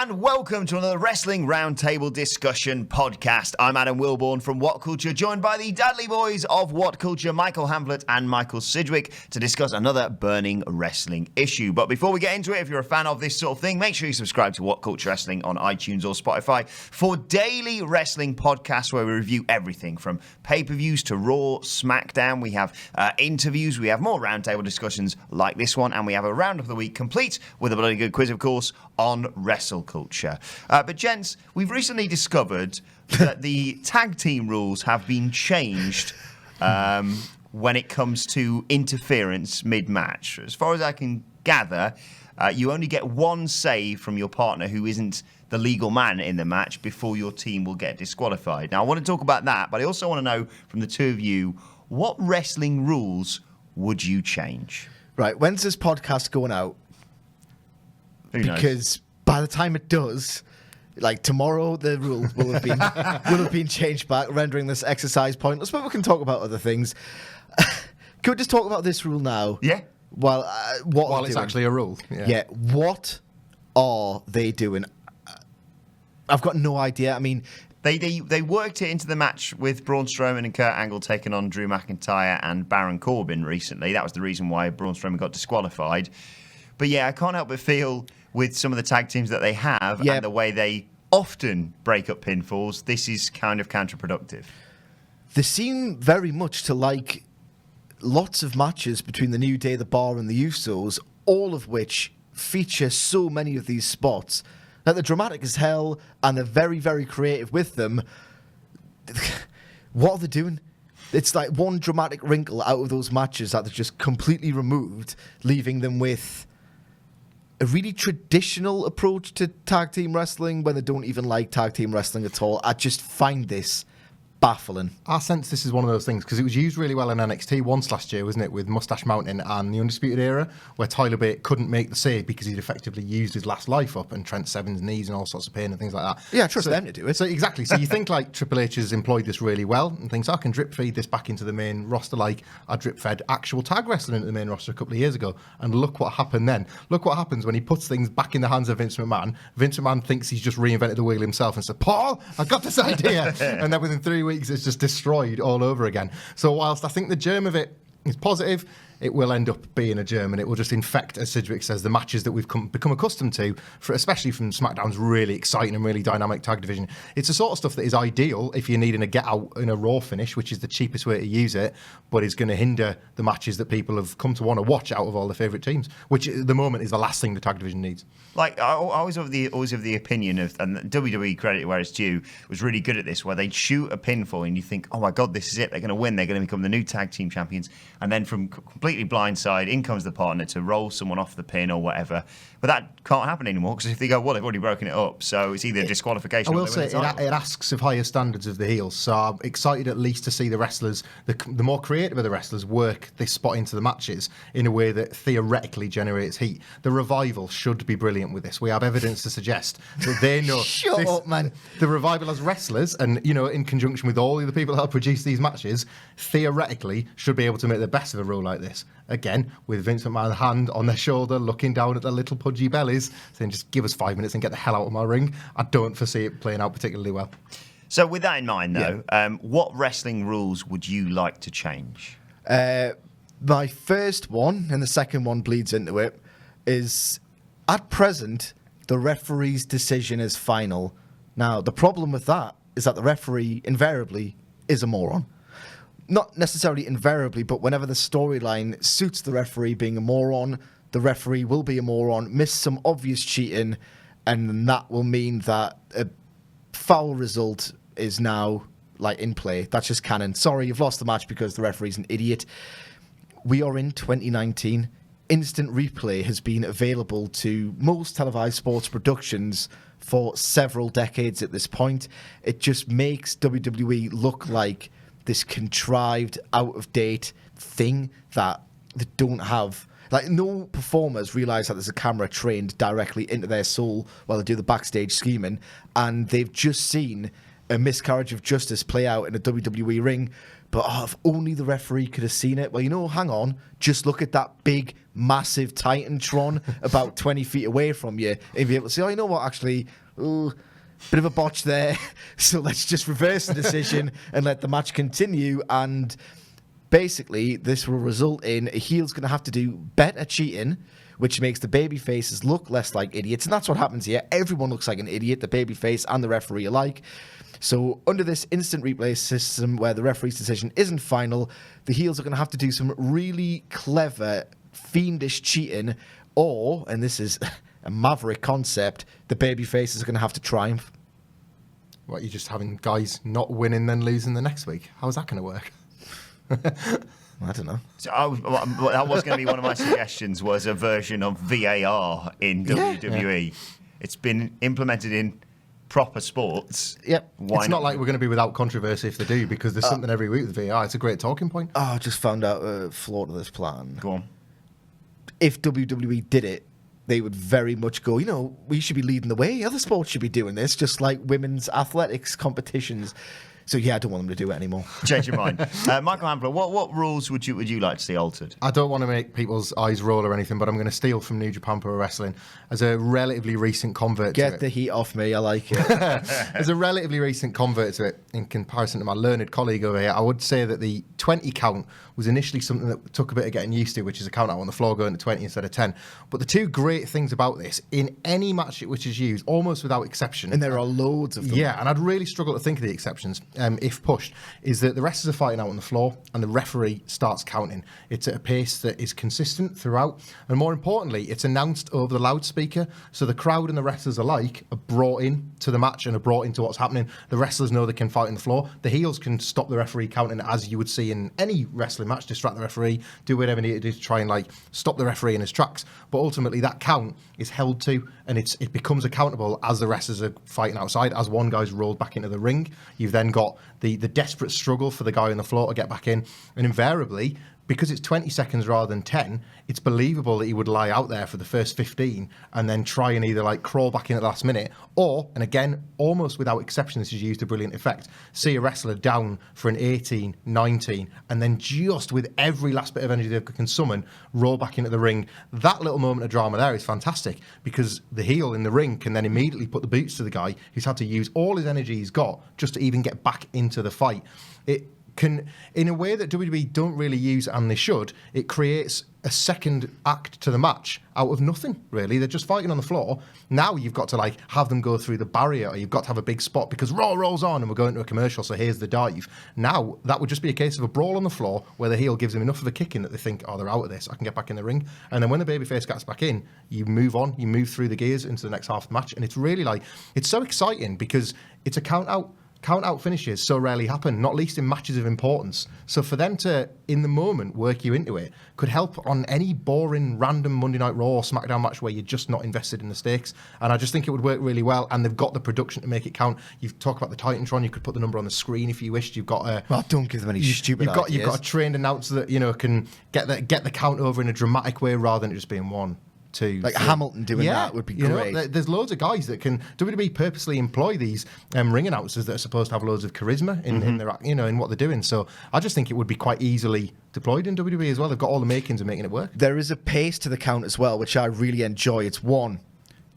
and welcome to another Wrestling Roundtable Discussion podcast. I'm Adam Wilbourn from WhatCulture, joined by the Dudley boys of WhatCulture, Michael Hamblett and Michael Sidgwick, to discuss another burning wrestling issue. But before we get into it, if you're a fan of this sort of thing, make sure you subscribe to WhatCulture Wrestling on iTunes or Spotify for daily wrestling podcasts where we review everything from pay-per-views to Raw, SmackDown. We have interviews, we have more roundtable discussions like this one, and we have a round of the week complete with a bloody good quiz, of course, on WhatCulture. But gents, we've recently discovered that the tag team rules have been changed when it comes to interference mid-match. As far as I can gather, you only get one say from your partner who isn't the legal man in the match before your team will get disqualified. Now, I want to talk about that, but I also want to know from the two of you, what wrestling rules would you change? Right, when's this podcast going out? Who knows? Because by the time it does, like tomorrow, the rules will have been changed back, rendering this exercise pointless. But we can talk about other things. Can we just talk about this rule now? Yeah. While it's actually a rule. Yeah. What are they doing? I've got no idea. I mean, They worked it into the match with Braun Strowman and Kurt Angle taking on Drew McIntyre and Baron Corbin recently. That was the reason why Braun Strowman got disqualified. But yeah, I can't help but feel with some of the tag teams that they have and the way they often break up pinfalls, this is kind of counterproductive. They seem very much to like lots of matches between the New Day, the Bar, and the Usos, all of which feature so many of these spots that they're dramatic as hell and they're very, very creative with them. What are they doing? It's like one dramatic wrinkle out of those matches that they've just completely removed, leaving them with a really traditional approach to tag team wrestling when they don't even like tag team wrestling at all. I just find this baffling. I sense this is one of those things because it was used really well in NXT once last year, wasn't it, with Mustache Mountain and the Undisputed Era, where Tyler Bate couldn't make the save because he'd effectively used his last life up and Trent Seven's knees and all sorts of pain and things like that. Yeah, I trust them to do it. So exactly. So you think like Triple H has employed this really well and thinks I can drip feed this back into the main roster like I drip fed actual tag wrestling into the main roster a couple of years ago. And look what happened then. Look what happens when he puts things back in the hands of Vince McMahon. Vince McMahon thinks he's just reinvented the wheel himself and said, Paul, I got this idea. And then within 3 weeks it's just destroyed all over again. So whilst I think the germ of it is positive, it will end up being a germ and it will just infect, as Sidgwick says, the matches that we've become accustomed to, especially from SmackDown's really exciting and really dynamic tag division. It's the sort of stuff that is ideal if you're needing a get out in a Raw finish, which is the cheapest way to use it, but is going to hinder the matches that people have come to want to watch out of all their favourite teams, which at the moment is the last thing the tag division needs. Like, I always have the opinion of, and WWE, credit where it's due, was really good at this, where they'd shoot a pinfall and you think, oh my God, this is it, they're going to win, they're going to become the new tag team champions, and then from completely blindside, in comes the partner to roll someone off the pin or whatever. But that can't happen anymore because if they go, well, they've already broken it up, so it's either disqualification I or will say it asks of higher standards of the heels, so I'm excited at least to see the wrestlers, the more creative of the wrestlers, work this spot into the matches in a way that theoretically generates heat. The Revival should be brilliant with this. We have evidence to suggest that they know. Shut up, man. The Revival as wrestlers, and you know, in conjunction with all of the people that help produce these matches, theoretically should be able to make the best of a role like this. Again, with Vince McMahon's hand on their shoulder, looking down at their little pudgy bellies, saying, just give us 5 minutes and get the hell out of my ring. I don't foresee it playing out particularly well. So with that in mind, though, what wrestling rules would you like to change? My first one, and the second one bleeds into it, is at present, the referee's decision is final. Now, the problem with that is that the referee invariably is a moron. Not necessarily invariably, but whenever the storyline suits the referee being a moron, the referee will be a moron, miss some obvious cheating, and that will mean that a foul result is now like in play. That's just canon. Sorry, you've lost the match because the referee's an idiot. We are in 2019. Instant replay has been available to most televised sports productions for several decades at this point. It just makes WWE look like this contrived, out-of-date thing that they don't have. Like, no performers realise that there's a camera trained directly into their soul while they do the backstage scheming, and they've just seen a miscarriage of justice play out in a WWE ring. But if only the referee could have seen it. Well, hang on, just look at that big, massive Titantron about 20 feet away from you and be able to say, oh, you know what, actually, bit of a botch there, so let's just reverse the decision and let the match continue. And basically, this will result in a heel's going to have to do better cheating, which makes the baby faces look less like idiots. And that's what happens here. Everyone looks like an idiot, the baby face and the referee alike. So under this instant replay system where the referee's decision isn't final, the heels are going to have to do some really clever, fiendish cheating, or, and this is a maverick concept, the baby faces are going to have to triumph. What, you're just having guys not winning then losing the next week? How's that going to work? I don't know. So that was going to be one of my suggestions, was a version of VAR in WWE. It's been implemented in proper sports. Yep. It's not like we're going to be without controversy if they do, because there's something every week with VAR. It's a great talking point. Oh, I just found out a flaw to this plan. Go on. If WWE did it, they would very much go, you know, we should be leading the way. Other sports should be doing this, just like women's athletics competitions. So, yeah, I don't want them to do it anymore. Change your mind. Michael Hambler, what rules would you like to see altered? I don't want to make people's eyes roll or anything, but I'm going to steal from New Japan Pro Wrestling as a relatively recent convert to it. Get the heat off me. I like it. As a relatively recent convert to it, in comparison to my learned colleague over here, I would say that the 20 count was initially something that took a bit of getting used to, which is a count out on the floor going to 20 instead of 10. But the two great things about this, in any match which is used, almost without exception... And there are loads of them. Yeah, and I'd really struggle to think of the exceptions, if pushed, is that the wrestlers are fighting out on the floor and the referee starts counting. It's at a pace that is consistent throughout, and more importantly, it's announced over the loudspeaker, so the crowd and the wrestlers alike are brought in to the match and are brought into what's happening. The wrestlers know they can fight on the floor. The heels can stop the referee counting, as you would see in any wrestling match, distract the referee, do whatever they need to do to try and stop the referee in his tracks. But ultimately, that count is held to, and it becomes accountable as the wrestlers are fighting outside. As one guy's rolled back into the ring, you've then got the desperate struggle for the guy on the floor to get back in, and invariably, because it's 20 seconds rather than 10, it's believable that he would lie out there for the first 15 and then try and either crawl back in at the last minute, or, and again, almost without exception, this is used to brilliant effect, see a wrestler down for an 18, 19, and then just with every last bit of energy they can summon, roll back into the ring. That little moment of drama there is fantastic, because the heel in the ring can then immediately put the boots to the guy who's had to use all his energy he's got just to even get back into the fight. It can, in a way that WWE don't really use, and they should, it creates a second act to the match out of nothing, really. They're just fighting on the floor. Now you've got to have them go through the barrier, or you've got to have a big spot because Raw rolls on and we're going to a commercial, so here's the dive. Now that would just be a case of a brawl on the floor where the heel gives him enough of a kick in that they think, oh, they're out of this, I can get back in the ring. And then when the babyface gets back in, you move on, you move through the gears into the next half of the match, and it's really it's so exciting because it's a count out finishes so rarely happen, not least in matches of importance. So for them to, in the moment, work you into it could help on any boring, random Monday Night Raw or SmackDown match where you're just not invested in the stakes. And I just think it would work really well, and they've got the production to make it count. You've talked about the Titantron, you could put the number on the screen if you wished. You've got well, don't give them any stupid ideas. You've got a trained announcer that, can get the count over in a dramatic way rather than it just being 1, 2, like 3. Hamilton doing that would be great. There's loads of guys that can WWE purposely employ these ring announcers that are supposed to have loads of charisma in their in what they're doing. So I just think it would be quite easily deployed in WWE as well. They've got all the makings of making it work. There is a pace to the count as well, which I really enjoy. It's 1,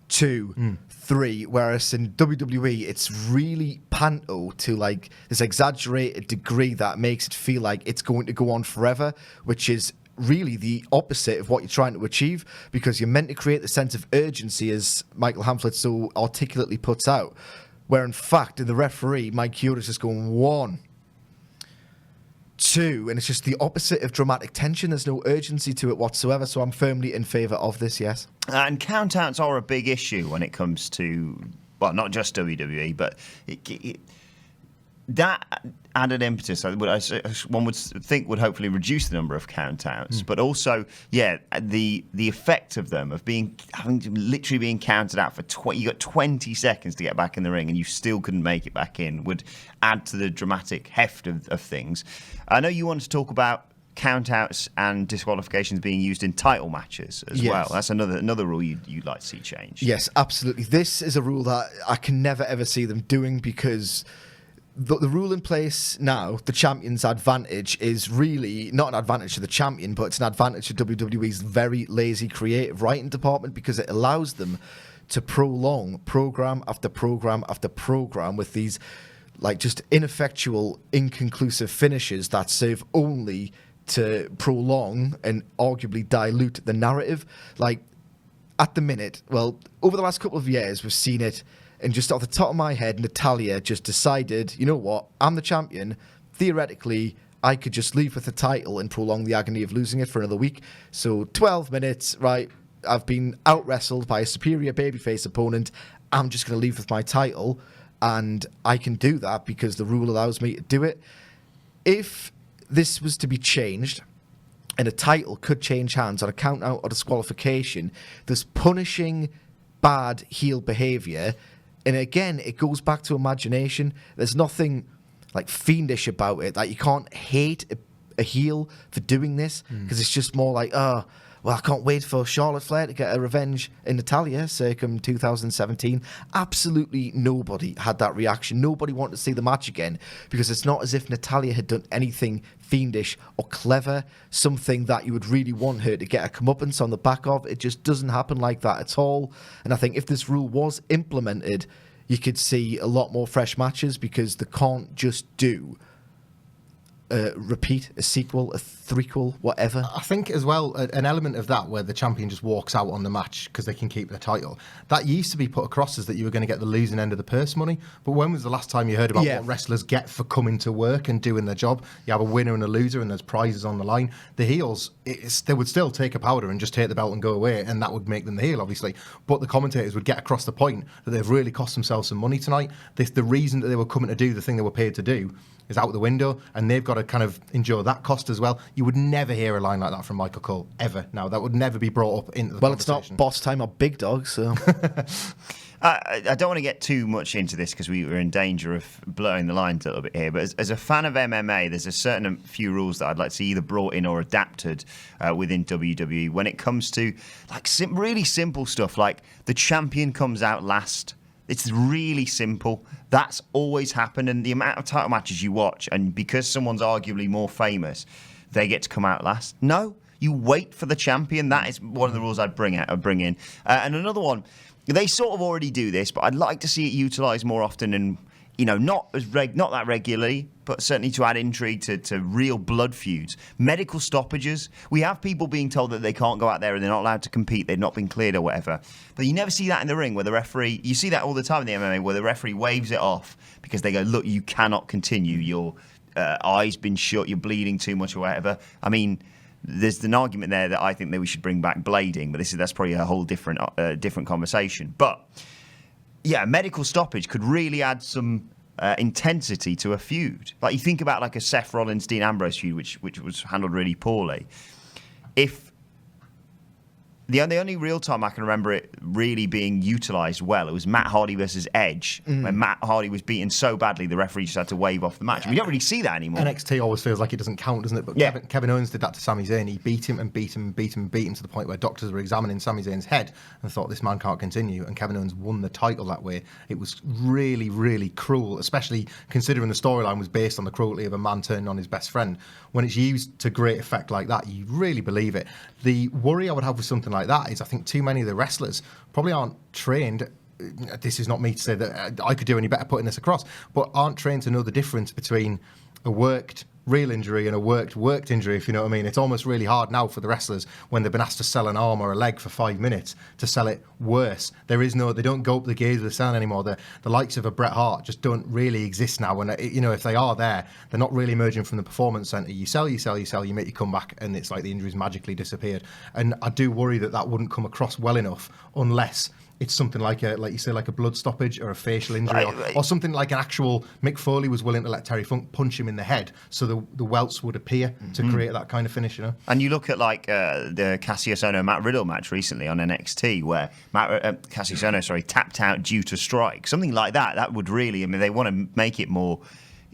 2, 3, whereas in WWE it's really panto to this exaggerated degree that makes it feel like it's going to go on forever, which is really the opposite of what you're trying to achieve, because you're meant to create the sense of urgency, as Michael Hamflett so articulately puts out, where in fact the referee Mike Chioda is just going 1, 2, and it's just the opposite of dramatic tension. There's no urgency to it whatsoever, so I'm firmly in favour of this, yes. And countouts are a big issue when it comes to, well, not just WWE, but that added impetus, one would think, would hopefully reduce the number of countouts, but also, the effect of them of literally being counted out for you got 20 seconds to get back in the ring, and you still couldn't make it back in, would add to the dramatic heft of things. I know you wanted to talk about countouts and disqualifications being used in title matches as well. That's another rule you'd like to see changed. Yes, absolutely. This is a rule that I can never ever see them doing, because the rule in place now, the champion's advantage is really not an advantage to the champion, but it's an advantage to WWE's very lazy creative writing department, because it allows them to prolong program after program after program with these like just ineffectual, inconclusive finishes that serve only to prolong and arguably dilute the narrative. Like at the minute, well, over the last couple of years, we've seen it. And just off the top of my head, Natalya just decided, you know what, I'm the champion. Theoretically, I could just leave with the title and prolong the agony of losing it for another week. So 12 minutes, right, I've been out-wrestled by a superior babyface opponent. I'm just going to leave with my title. And I can do that because the rule allows me to do it. If this was to be changed, and a title could change hands on a count-out or disqualification, there's punishing bad heel behaviour. And again, it goes back to imagination. There's nothing like fiendish about it. Like you can't hate a heel for doing this, because it's just more like, oh, well, I can't wait for Charlotte Flair to get a revenge in Natalya circum 2017. Absolutely nobody had that reaction. Nobody wanted to see the match again, because it's not as if Natalya had done anything fiendish or clever, something that you would really want her to get a comeuppance on the back of. It just doesn't happen like that at all. And I think if this rule was implemented, you could see a lot more fresh matches, because they can't just do repeat, a sequel, a threequel, whatever. I think as well, an element of that where the champion just walks out on the match because they can keep the title, that used to be put across as that you were going to get the losing end of the purse money. But when was the last time you heard about what wrestlers get for coming to work and doing their job? You have a winner and a loser, and there's prizes on the line. The heels, they would still take a powder and just take the belt and go away, and that would make them the heel, obviously. But the commentators would get across the point that they've really cost themselves some money tonight. The reason that they were coming to do the thing they were paid to do is out the window, and they've got to kind of endure that cost as well. You would never hear a line like that from Michael Cole, ever. Now, that would never be brought up into the conversation. It's not boss time or big dog, so... I don't want to get too much into this because we were in danger of blurring the lines a little bit here, but as a fan of MMA, there's a certain few rules that I'd like to see either brought in or adapted within WWE when it comes to like really simple stuff, like the champion comes out last. It's really simple. That's always happened, and the amount of title matches you watch, and because someone's arguably more famous, they get to come out last. No, you wait for the champion. That is one of the rules I'd bring in. And another one, they sort of already do this, but I'd like to see it utilised more often, and not that regularly, but certainly to add intrigue to real blood feuds. Medical stoppages. We have people being told that they can't go out there and they're not allowed to compete, they've not been cleared or whatever. But you never see that in the ring where the referee, you see that all the time in the MMA, where the referee waves it off because they go, look, you cannot continue, your eye's been shut, you're bleeding too much or whatever. I mean, there's an argument there that I think that we should bring back blading, but that's probably a whole different conversation. But yeah, medical stoppage could really add some intensity to a feud. Like you think about like a Seth Rollins Dean Ambrose feud, which was handled really poorly. If the only real time I can remember it really being utilised well, it was Matt Hardy versus Edge, when Matt Hardy was beaten so badly the referee just had to wave off the match. We don't really see that anymore. NXT always feels like it doesn't count, doesn't it? But Kevin Owens did that to Sami Zayn. He beat him and beat him and beat him and beat him to the point where doctors were examining Sami Zayn's head and thought this man can't continue, and Kevin Owens won the title that way. It was really, really cruel, especially considering the storyline was based on the cruelty of a man turning on his best friend. When it's used to great effect like that, you really believe it. The worry I would have with something like that is I think too many of the wrestlers probably aren't trained. This is not me to say that I could do any better putting this across, but aren't trained to know the difference between a worked real injury and a worked injury, if you know what I mean. It's almost really hard now for the wrestlers when they've been asked to sell an arm or a leg for 5 minutes to sell it worse. They don't go up the gauge of the selling anymore. The likes of a Bret Hart just don't really exist now. And if they are there, they're not really emerging from the performance centre. You sell, you make your comeback, and it's like the injury's magically disappeared. And I do worry that wouldn't come across well enough unless it's something like a blood stoppage or a facial injury, or something like an actual Mick Foley was willing to let Terry Funk punch him in the head so the welts would appear to create that kind of finish, And you look at like the Cassius Ohno Matt Riddle match recently on NXT where Cassius Ohno tapped out due to strike. Something like that would really, they want to make it more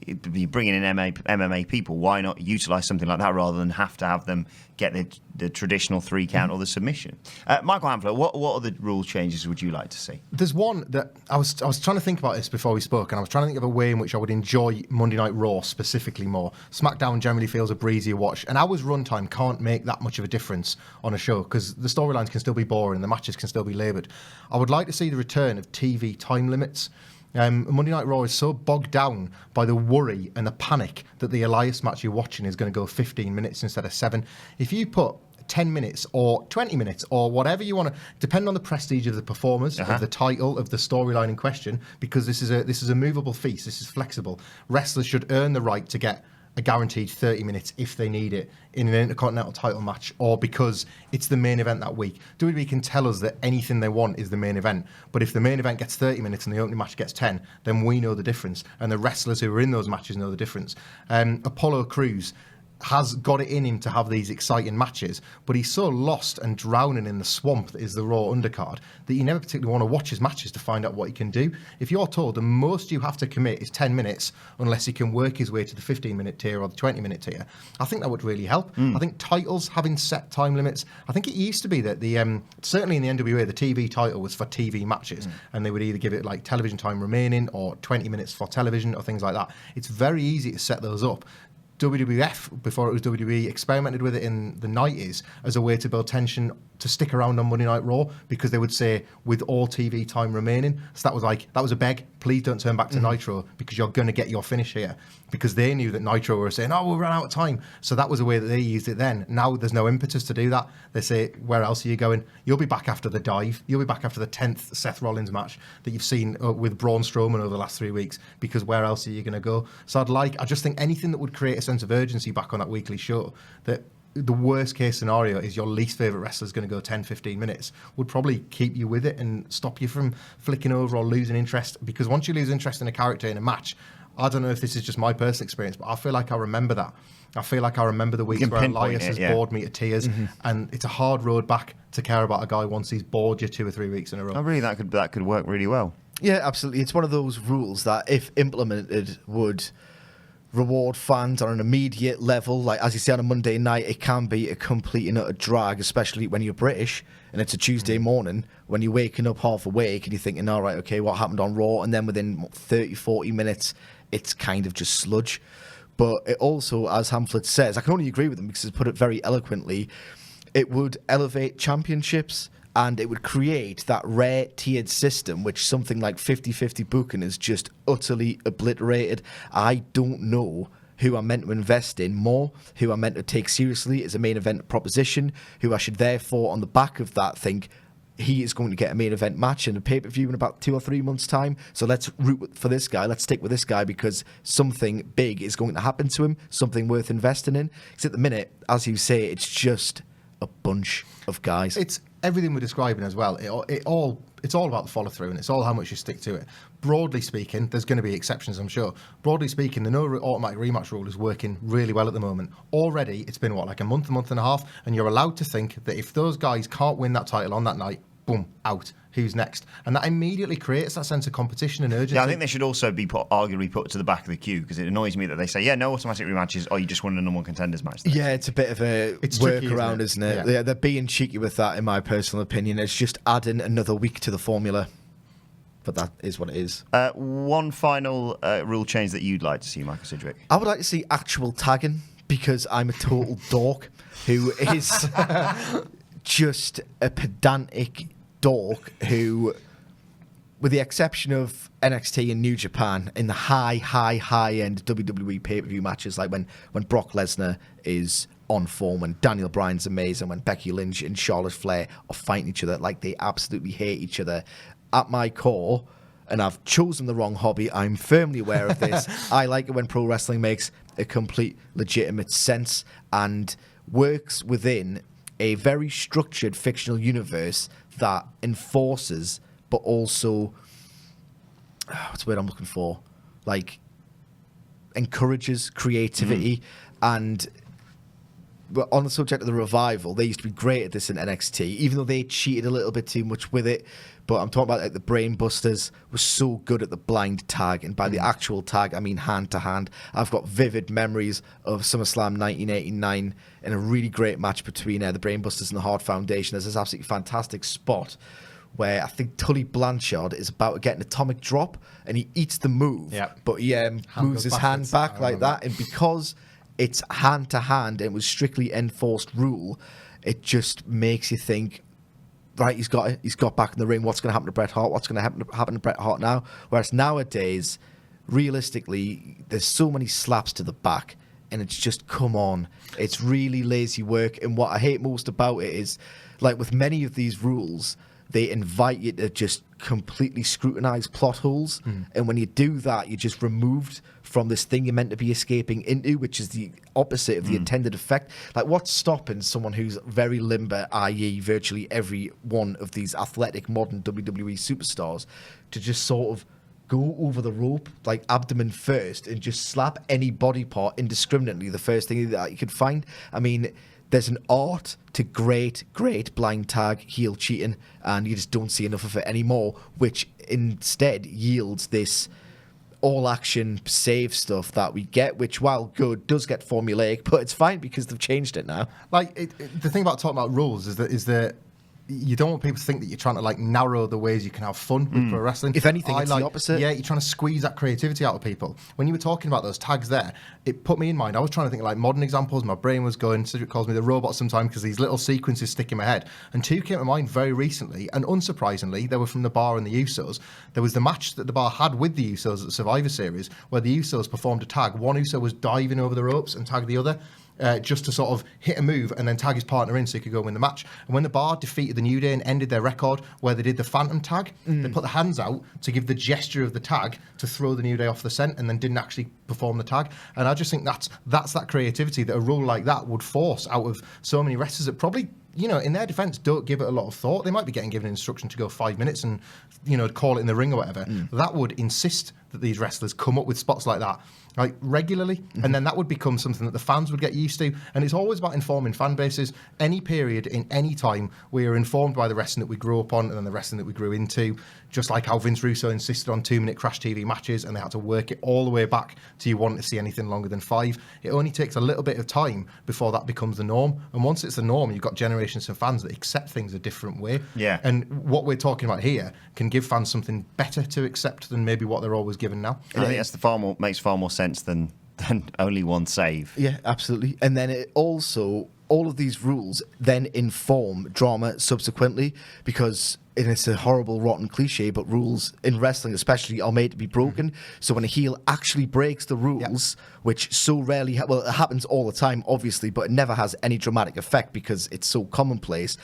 you're bringing in MMA people. Why not utilize something like that rather than have to have them get the traditional 3 count or the submission? Michael Hamflett, what other rule changes would you like to see? There's one that I was trying to think about this before we spoke, and I was trying to think of a way in which I would enjoy Monday Night Raw specifically more. SmackDown generally feels a breezier watch. An hour's runtime can't make that much of a difference on a show because the storylines can still be boring, the matches can still be laboured. I would like to see the return of TV time limits. Monday Night Raw is so bogged down by the worry and the panic that the Elias match you're watching is going to go 15 minutes instead of 7. If you put 10 minutes or 20 minutes or whatever you want to, depending on the prestige of the performers, of the title, of the storyline in question, because this is a movable feast, this is flexible. Wrestlers should earn the right to get a guaranteed 30 minutes if they need it in an Intercontinental title match or because it's the main event that week. WWE can tell us that anything they want is the main event, but if the main event gets 30 minutes and the opening match gets 10, then we know the difference, and the wrestlers who are in those matches know the difference. Apollo Crews has got it in him to have these exciting matches, but he's so lost and drowning in the swamp that is the Raw undercard that you never particularly want to watch his matches to find out what he can do. If you're told the most you have to commit is 10 minutes, unless he can work his way to the 15-minute tier or the 20-minute tier, I think that would really help. I think titles having set time limits, I think it used to be that the certainly in the NWA, the TV title was for TV matches, and they would either give it like television time remaining or 20 minutes for television or things like that. It's very easy to set those up. WWF, before it was WWE, experimented with it in the 90s as a way to build tension to stick around on Monday Night Raw, because they would say, with all TV time remaining. So that was a beg, please don't turn back to Nitro because you're going to get your finish here. Because they knew that Nitro were saying, we'll run out of time. So that was a way that they used it then. Now there's no impetus to do that. They say, where else are you going? You'll be back after the dive. You'll be back after the 10th Seth Rollins match that you've seen with Braun Strowman over the last 3 weeks, because where else are you going to go? So I just think anything that would create a sense of urgency back on that weekly show, that the worst case scenario is your least favourite wrestler is going to go 10-15 minutes, would probably keep you with it and stop you from flicking over or losing interest. Because once you lose interest in a character in a match, I don't know if this is just my personal experience, but I feel like I remember that. I feel like I remember the weeks where Elias has bored me to tears, and it's a hard road back to care about a guy once he's bored you 2 or 3 weeks in a row. Oh, really? That could work really well. Yeah, absolutely. It's one of those rules that, if implemented, would reward fans on an immediate level. Like, as you say, on a Monday night, it can be a complete and utter drag, especially when you're British and it's a Tuesday morning, when you're waking up half awake and you're thinking, all right, okay, what happened on Raw? And then within 30, 40 minutes, it's kind of just sludge. But it also, as Hamflett says, I can only agree with him because he's put it very eloquently, it would elevate championships and it would create that rare tiered system which something like 50-50 booking is just utterly obliterated. I don't know who I'm meant to invest in more, who I'm meant to take seriously as a main event proposition, who I should therefore, on the back of that, think he is going to get a main event match and a pay-per-view in about 2 or 3 months' time. So let's root for this guy. Let's stick with this guy because something big is going to happen to him, something worth investing in. Because at the minute, as you say, it's just a bunch of guys. It's everything we're describing as well. It's all about the follow through, and it's all how much you stick to it. Broadly speaking, there's going to be exceptions, I'm sure. Broadly speaking, the no automatic rematch rule is working really well at the moment. Already, it's been like a month and a half, and you're allowed to think that if those guys can't win that title on that night, boom, out. Who's next? And that immediately creates that sense of competition and urgency. Yeah, I think they should also be arguably put to the back of the queue, because it annoys me that they say, no automatic rematches, you just won a number one contenders match. Yeah, it's a bit of a workaround, isn't it? Yeah, they're being cheeky with that, in my personal opinion. It's just adding another week to the formula. But that is what it is. One final rule change that you'd like to see, Michael Sidgwick? I would like to see actual tagging, because I'm a total dork who is just a pedantic dork who, with the exception of NXT and New Japan, in the high end WWE pay-per-view matches, like when Brock Lesnar is on form, when Daniel Bryan's amazing, when Becky Lynch and Charlotte Flair are fighting each other like they absolutely hate each other, at my core, and I've chosen the wrong hobby, I'm firmly aware of this, I like it when pro wrestling makes a complete legitimate sense and works within a very structured fictional universe that enforces, but also, what's the word I'm looking for? Like, encourages creativity and but on the subject of the Revival, they used to be great at this in NXT, even though they cheated a little bit too much with it. But I'm talking about like the Brain Busters were so good at the blind tag, and by the actual tag, I mean hand to hand. I've got vivid memories of SummerSlam 1989 in a really great match between the Brain Busters and the Hart Foundation. There's this absolutely fantastic spot where I think Tully Blanchard is about to get an atomic drop, and he eats the move, but he moves his hand back like that, and because it's hand to hand and it was strictly enforced rule, it just makes you think, right, he's got back in the ring. What's going to happen to Bret Hart? What's going to happen to Bret Hart now? Whereas nowadays, realistically, there's so many slaps to the back, and it's just, come on. It's really lazy work. And what I hate most about it is, like with many of these rules, they invite you to just completely scrutinize plot holes. And when you do that, you're just removed from this thing you're meant to be escaping into, which is the opposite of the intended effect. Like, what's stopping someone who's very limber, i.e. virtually every one of these athletic modern WWE superstars, to just sort of go over the rope, like abdomen first, and just slap any body part indiscriminately, the first thing that you could find? I mean, there's an art to great blind tag heel cheating, and you just don't see enough of it anymore, which instead yields this all-action save stuff that we get, which, while good, does get formulaic, but it's fine because they've changed it now. Like, the thing about talking about rules is that you don't want people to think that you're trying to like narrow the ways you can have fun with pro wrestling. If anything, it's the opposite. Yeah, you're trying to squeeze that creativity out of people. When you were talking about those tags there, it put me in mind. I was trying to think of like modern examples. My brain was going, Cedric calls me the robot sometimes because these little sequences stick in my head. And two came to mind very recently, and unsurprisingly, they were from the Bar and the Usos. There was the match that the Bar had with the Usos at the Survivor Series, where the Usos performed a tag. One Uso was diving over the ropes and tagged the other. Just to sort of hit a move and then tag his partner in so he could go win the match. And when the Bar defeated the New Day and ended their record where they did the Phantom tag, they put the hands out to give the gesture of the tag to throw the New Day off the scent, and then didn't actually perform the tag. And I just think that's that creativity that a rule like that would force out of so many wrestlers that probably, you know, in their defense, don't give it a lot of thought. They might be getting given an instruction to go 5 minutes and, you know, call it in the ring or whatever. That would insist that these wrestlers come up with spots like that, like regularly, and then that would become something that the fans would get used to. And it's always about informing fan bases. Any period in any time, we are informed by the wrestling that we grew up on and then the wrestling that we grew into. Just like how Vince Russo insisted on 2-minute Crash TV matches, and they had to work it all the way back to you wanting to see anything longer than 5. It only takes a little bit of time before that becomes the norm. And once it's the norm, you've got generations of fans that accept things a different way. Yeah. And what we're talking about here can give fans something better to accept than maybe what they're always given now. I think that's makes far more sense than only one save. Yeah, absolutely. And then it also, all of these rules then inform drama subsequently, because, and it's a horrible, rotten cliche, but rules in wrestling especially are made to be broken. So when a heel actually breaks the rules, which so rarely, well, it happens all the time, obviously, but it never has any dramatic effect because it's so commonplace.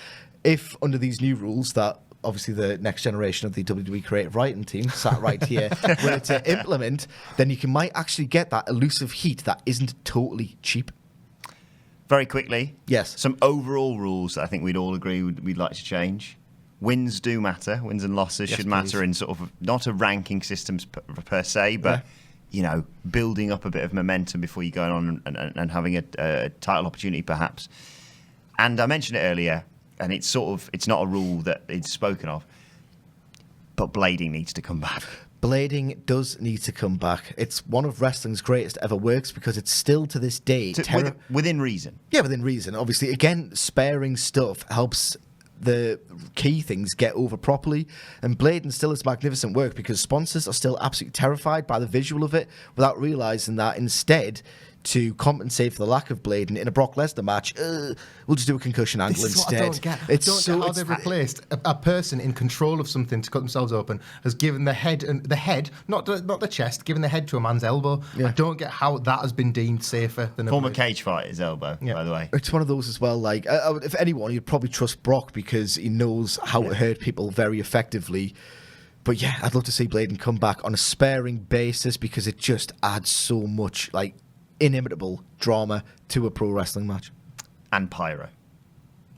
If under these new rules that obviously the next generation of the WWE creative writing team sat right here were to implement, then you might actually get that elusive heat that isn't totally cheap. Very quickly, yes, some overall rules that I think we'd all agree we'd like to change. Wins do matter. Wins and losses should matter in sort of not a ranking systems per se, but you know, building up a bit of momentum before you go on and having a title opportunity perhaps. And I mentioned it earlier, and it's not a rule that it's spoken of, but blading needs to come back. Blading does need to come back. It's one of wrestling's greatest ever works because it's still to this day within reason. Yeah, within reason. Obviously, again, sparing stuff helps the key things get over properly, and blading still is magnificent work because sponsors are still absolutely terrified by the visual of it without realising that instead, to compensate for the lack of blading in a Brock Lesnar match, we'll just do a concussion angle instead. I don't get. I don't get how they've replaced a person in control of something to cut themselves open has given the head, not the chest, given the head to a man's elbow. Yeah. I don't get how that has been deemed safer than former cage fighter's elbow, by the way. It's one of those as well, like, if anyone, you'd probably trust Brock because he knows how to hurt people very effectively. But yeah, I'd love to see blading come back on a sparing basis because it just adds so much, like, inimitable drama to a pro wrestling match. And pyro.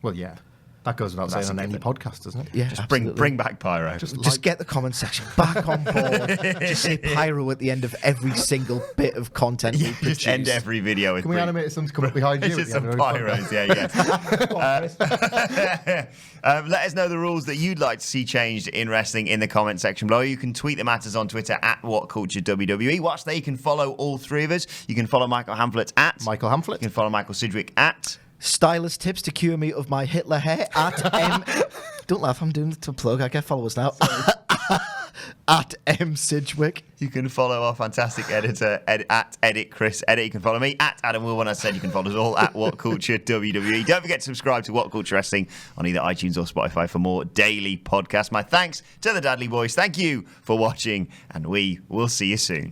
Well, yeah. That goes without saying on any podcast, doesn't it? Yeah, Just bring back Pyro. Just get the comment section back on board. Just say pyro at the end of every single bit of content we produce. Just end every video with Can we animate something to come up behind you? just some pyros, yeah. Let us know the rules that you'd like to see changed in wrestling in the comment section below. You can tweet them at us on Twitter at WhatCultureWWE. Watch there, you can follow all three of us. You can follow Michael Hamflett at Michael Hamflett. You can follow Michael Sidgwick at Stylist tips to cure me of my Hitler hair at M. Don't laugh, I'm doing it to plug. I get followers now. At M Sidgwick. You can follow our fantastic editor at Edit Chris Edit. You can follow me at Adam Wilbourn. I said you can follow us all at WhatCultureWWE. Don't forget to subscribe to What Culture Wrestling on either iTunes or Spotify for more daily podcasts. My thanks to the Dudley Boys. Thank you for watching, and we will see you soon.